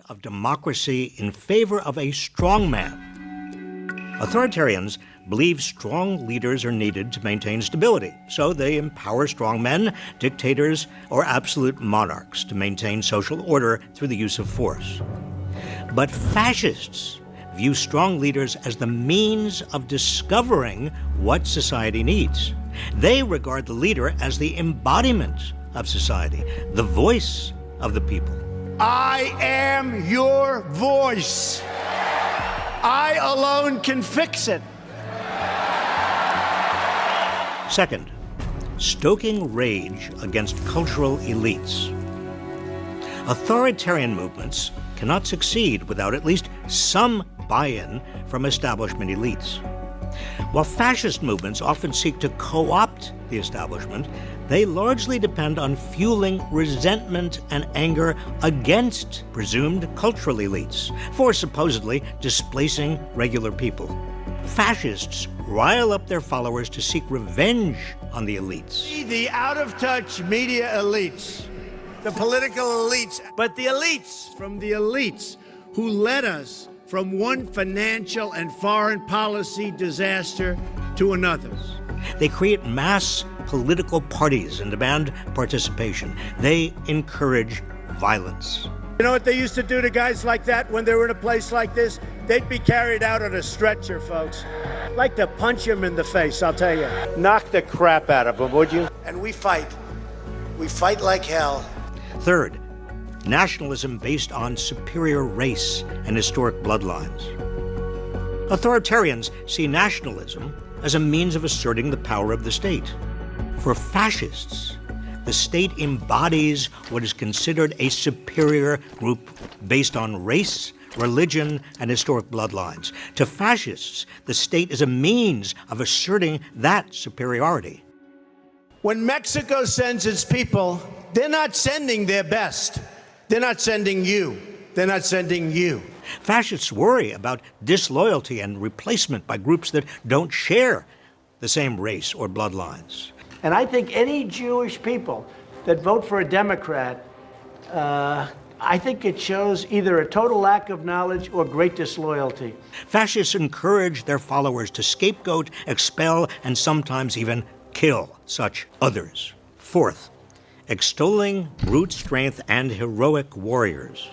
of democracy in favor of a strong man. Authoritarians believe strong leaders are needed to maintain stability, so they empower strong men, dictators, or absolute monarchs to maintain social order through the use of force. But fascists view strong leaders as the means of discovering what society needs. They regard the leader as the embodiment of society, the voice of the people. I am your voice. I alone can fix it. Second, stoking rage against cultural elites. Authoritarian movements cannot succeed without at least some buy-in from establishment elites. While fascist movements often seek to co-opt the establishment, they largely depend on fueling resentment and anger against presumed cultural elites for supposedly displacing regular people. Fascists rile up their followers to seek revenge on the elites. The out-of-touch media elites, the political elites, but the elites from the elites who led us from one financial and foreign policy disaster to another. They create mass political parties and demand participation. They encourage violence. You know what they used to do to guys like that when they were in a place like this? They'd be carried out on a stretcher, folks. I'd like to punch him in the face, I'll tell you. Knock the crap out of him, would you? And we fight. We fight like hell. Third, nationalism based on superior race and historic bloodlines. Authoritarians see nationalism as a means of asserting the power of the state. For fascists, the state embodies what is considered a superior group based on race, religion, and historic bloodlines. To fascists, the state is a means of asserting that superiority. When Mexico sends its people, they're not sending their best. They're not sending you. They're not sending you. Fascists worry about disloyalty and replacement by groups that don't share the same race or bloodlines. And I think any Jewish people that vote for a Democrat, I think it shows either a total lack of knowledge or great disloyalty. Fascists encourage their followers to scapegoat, expel, and sometimes even kill such others. Fourth, extolling brute strength and heroic warriors.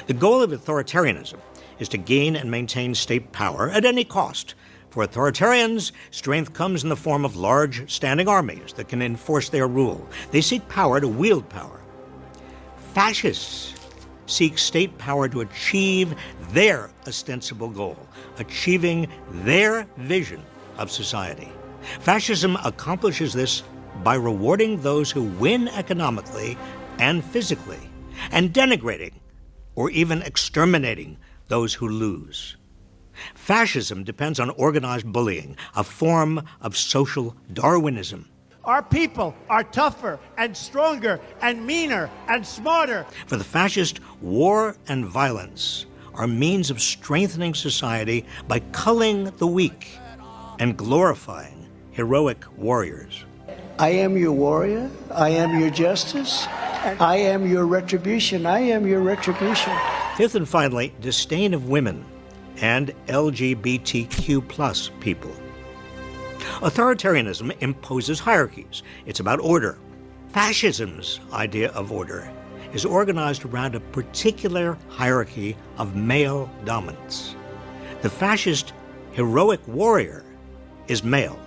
The goal of authoritarianism is to gain and maintain state power at any cost. For authoritarians, strength comes in the form of large standing armies that can enforce their rule. They seek power to wield power. Fascists seek state power to achieve their ostensible goal, achieving their vision of society. Fascism accomplishes this by rewarding those who win economically and physically, and denigrating or even exterminating those who lose. Fascism depends on organized bullying, a form of social Darwinism. Our people are tougher and stronger and meaner and smarter. For the fascist, war and violence are means of strengthening society by culling the weak and glorifying heroic warriors. I am your warrior. I am your justice. I am your retribution. I am your retribution. Fifth and finally, disdain of women and LGBTQ+ people. Authoritarianism imposes hierarchies. It's about order. Fascism's idea of order is organized around a particular hierarchy of male dominance. The fascist heroic warrior is male.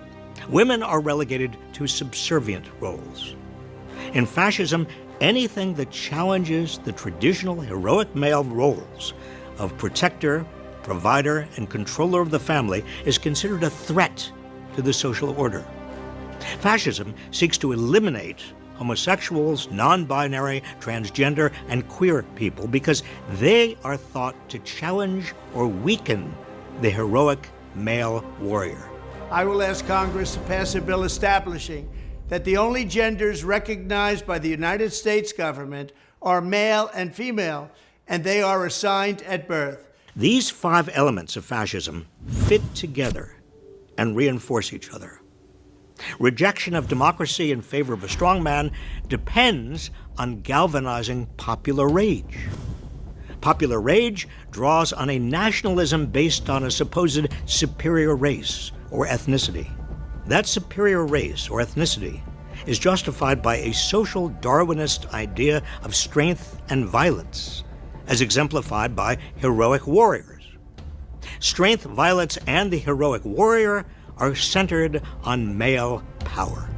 Women are relegated to subservient roles. In fascism, anything that challenges the traditional heroic male roles of protector, provider, and controller of the family is considered a threat to the social order. Fascism seeks to eliminate homosexuals, non-binary, transgender, and queer people because they are thought to challenge or weaken the heroic male warrior. I will ask Congress to pass a bill establishing that the only genders recognized by the United States government are male and female, and they are assigned at birth. These 5 elements of fascism fit together and reinforce each other. Rejection of democracy in favor of a strong man depends on galvanizing popular rage. Popular rage draws on a nationalism based on a supposed superior race or ethnicity. That superior race or ethnicity is justified by a social Darwinist idea of strength and violence, as exemplified by heroic warriors. Strength, violence, and the heroic warrior are centered on male power.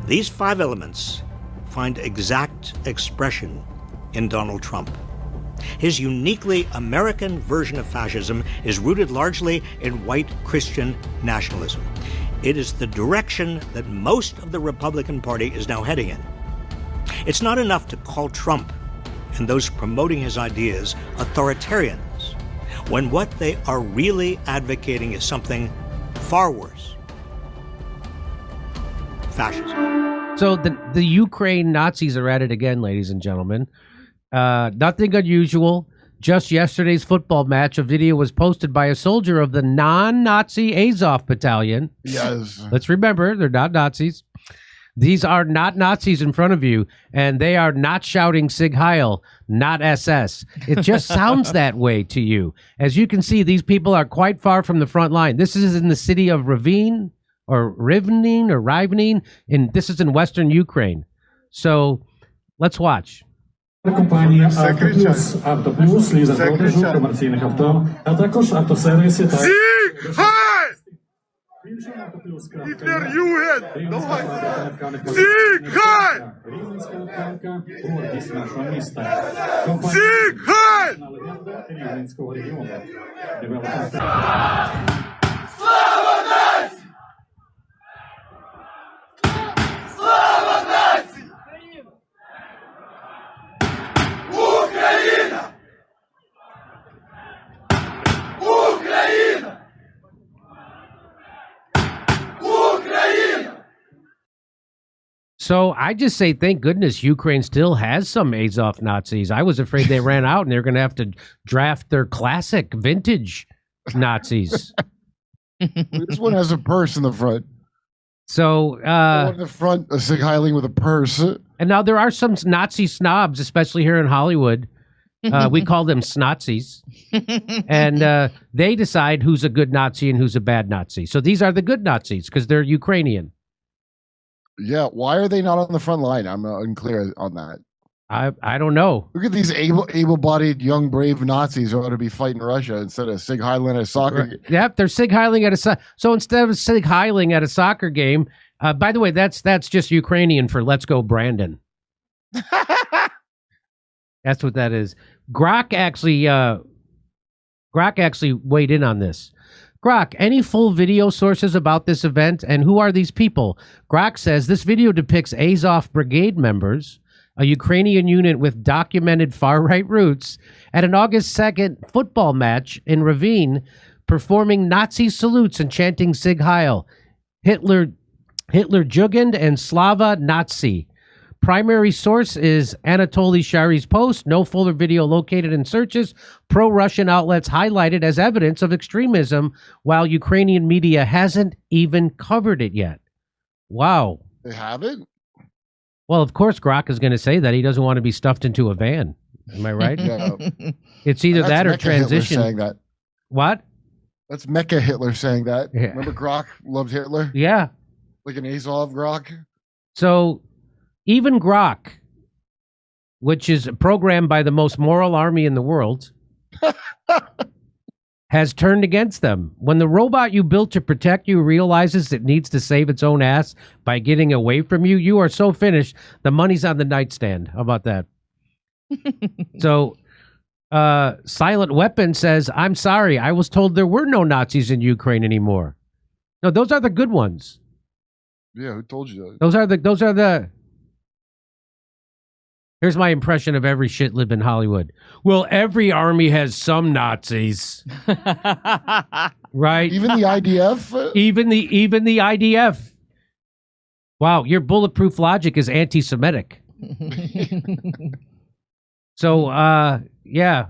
These 5 elements find exact expression in Donald Trump. His uniquely American version of fascism is rooted largely in white Christian nationalism. It is the direction that most of the Republican Party is now heading in. It's not enough to call Trump and those promoting his ideas authoritarians, when what they are really advocating is something far worse: fascism. So the Ukraine Nazis are at it again, ladies and gentlemen. Nothing unusual. Just yesterday's football match, a video was posted by a soldier of the non-Nazi Azov battalion. Yes. Let's remember, they're not Nazis. These are not Nazis in front of you, and they are not shouting Sig Heil, not SS. It just sounds that way to you. As you can see, these people are quite far from the front line. This is in the city of Rivne, and this is in western Ukraine. So let's watch. Компанія «Автоплюс», лідер продажу комерційних авто, а також автосервіси та... Сігай! Гітлер-Юген! Давай! Сігай! Рівненська автівка – гордість нашого міста. Сігай! Легенда Рівненського регіону. Девелопер... Слава нації! Слава нації! Україна! Україна! Україна! So I just say, thank goodness Ukraine still has some Azov Nazis. I was afraid they ran out and they're going to have to draft their classic vintage Nazis. This one has a purse in the front. So, One in the front, a Sig Heiling with a purse. and now there are some Nazi snobs, especially here in Hollywood. We call them Snozis. And they decide who's a good Nazi and who's a bad Nazi. So these are the good Nazis because they're Ukrainian. Yeah, why are they not on the front line? I'm unclear on that. I don't know. Look at these able-bodied, young, brave Nazis who ought to be fighting Russia instead of Sig Heiling at a soccer game. Yep, they're Sig Heiling at a so instead of Sig Heiling at a soccer game. By the way, that's just Ukrainian for "Let's go, Brandon." That's what that is. Grok actually weighed in on this. Grok, any full video sources about this event, and who are these people? Grok says this video depicts Azov Brigade members, a Ukrainian unit with documented far-right roots, at an August 2nd football match in Rivne, performing Nazi salutes and chanting Sig Heil, Hitler Jugend, and Slava Nazi. Primary source is Anatoly Shari's post. No fuller video located in searches. Pro-Russian outlets highlighted as evidence of extremism, while Ukrainian media hasn't even covered it yet. Wow. They haven't? Well, of course, Grok is going to say that he doesn't want to be stuffed into a van. Am I right? Yeah. It's either That's that or Mecca Hitler transition. saying that. What? That's Mecca Hitler saying that. Yeah. Remember Grok loved Hitler? Yeah. Like an Azov Grok? So even Grok, which is programmed by the most moral army in the world, has turned against them. When the robot you built to protect you realizes it needs to save its own ass by getting away from you, you are so finished. The money's on the nightstand. How about that? So Silent Weapon says, I'm sorry. I was told there were no Nazis in Ukraine anymore. No, those are the good ones. Yeah, who told you that? Those are the Here's my impression of every shit lib in Hollywood. Well, every army has some Nazis. Right? Even the IDF? Even the IDF. Wow, your bulletproof logic is anti-Semitic. So, yeah.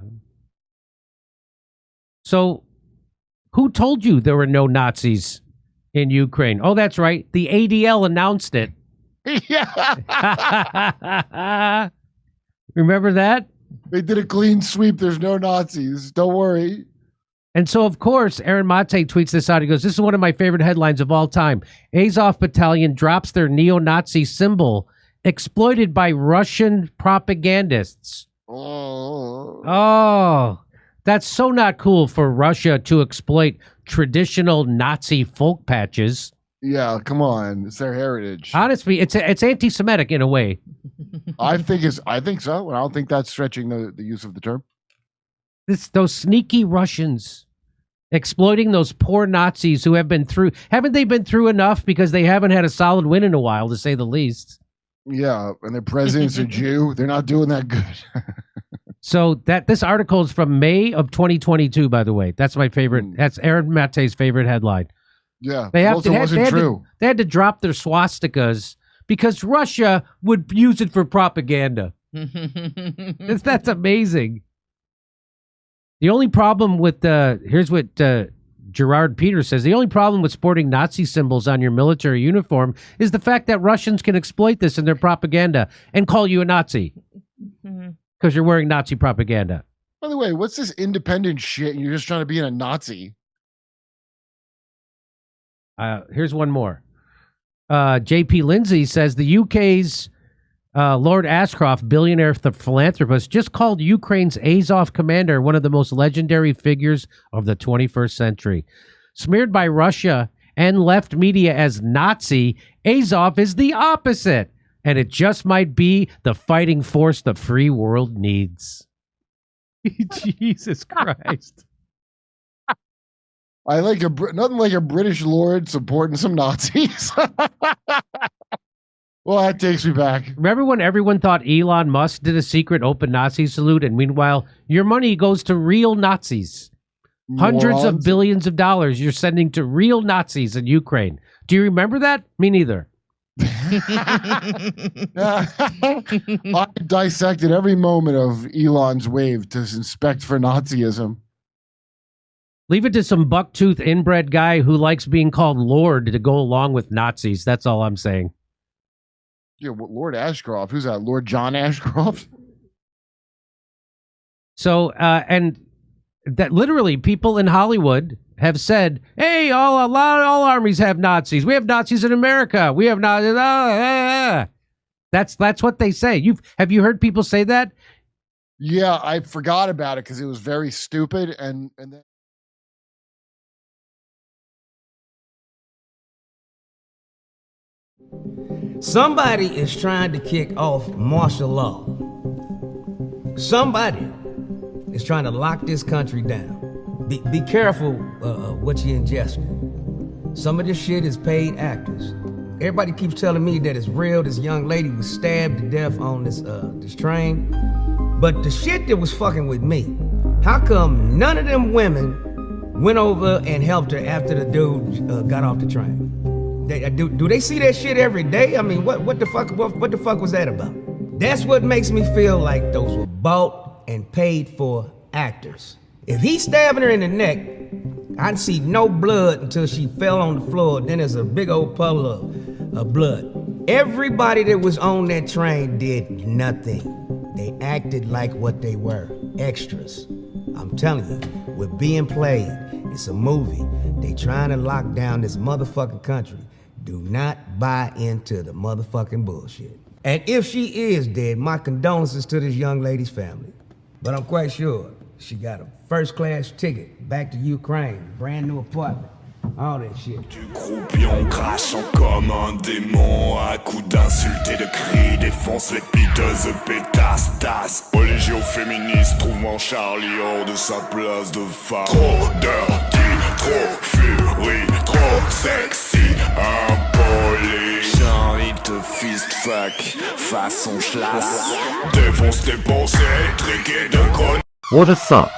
So, who told you there were no Nazis in Ukraine? Oh, that's right. The ADL announced it. Yeah. Remember that? They did a clean sweep. There's no Nazis. Don't worry. And so, of course, Aaron Mate tweets this out. He goes, "This is one of my favorite headlines of all time. Azov Battalion drops their neo-Nazi symbol, exploited by Russian propagandists." Oh, that's so not cool for Russia to exploit traditional Nazi folk patches. Yeah, come on. It's their heritage. Honestly, it's anti-Semitic in a way. I think so. And I don't think that's stretching the use of the term. Those sneaky Russians exploiting those poor Nazis who haven't they been through enough, because they haven't had a solid win in a while, to say the least. Yeah, and their president's a Jew. They're not doing that good. So this article is from May of 2022, by the way. That's my favorite. That's Aaron Mate's favorite headline. Yeah, They wasn't true. They had to drop their swastikas because Russia would use it for propaganda. That's amazing. The only problem with here's what Gerard Peters says: the only problem with sporting Nazi symbols on your military uniform is the fact that Russians can exploit this in their propaganda and call you a Nazi because you're wearing Nazi propaganda. By the way, what's this independent shit? You're just trying to be a Nazi. Here's one more. J.P. Lindsay says the UK's Lord Ashcroft, billionaire philanthropist, just called Ukraine's Azov commander one of the most legendary figures of the 21st century. Smeared by Russia and left media as Nazi, Azov is the opposite, and it just might be the fighting force the free world needs. Jesus Christ. I like nothing like a British lord supporting some Nazis. Well, that takes me back. Remember when everyone thought Elon Musk did a secret open Nazi salute, and meanwhile, your money goes to real Nazis? Hundreds of billions of dollars you're sending to real Nazis in Ukraine. Do you remember that? Me neither. I dissected every moment of Elon's wave to inspect for Nazism. Leave it to some bucktooth inbred guy who likes being called Lord to go along with Nazis. That's all I'm saying. Yeah, Lord Ashcroft. Who's that? Lord John Ashcroft? So, and that literally people in Hollywood have said, "Hey, all armies have Nazis. We have Nazis in America. We have Nazis." That's what they say. Have you heard people say that? Yeah, I forgot about it because it was very stupid, and then. Somebody is trying to kick off martial law. Somebody is trying to lock this country down. Be careful what you ingest. Some of this shit is paid actors. Everybody keeps telling me that it's real. This young lady was stabbed to death on this train. But the shit that was fucking with me, how come none of them women went over and helped her after the dude got off the train? Do they see that shit every day? I mean, what the fuck was that about? That's what makes me feel like those were bought and paid for actors. If he's stabbing her in the neck, I'd see no blood until she fell on the floor. Then there's a big old puddle of blood. Everybody that was on that train did nothing. They acted like what they were, extras. I'm telling you, we're being played. It's a movie. They trying to lock down this motherfucking country. Do not buy into the motherfucking bullshit. And if she is dead, my condolences to this young lady's family. But I'm quite sure she got a first-class ticket back to Ukraine, brand new apartment, all that shit. Du croupion crachant comme un démon, à coups d'insultes et de cris, défonce les piteuses pétasses, tasses. Religion féministe trouvant Charlie hors de sa place de femme. Trop dirty, trop furie, trop sexy, impoli. Charlie te fist fuck, façon schlass. Défonce tes pensées, triquées de con. What a suck.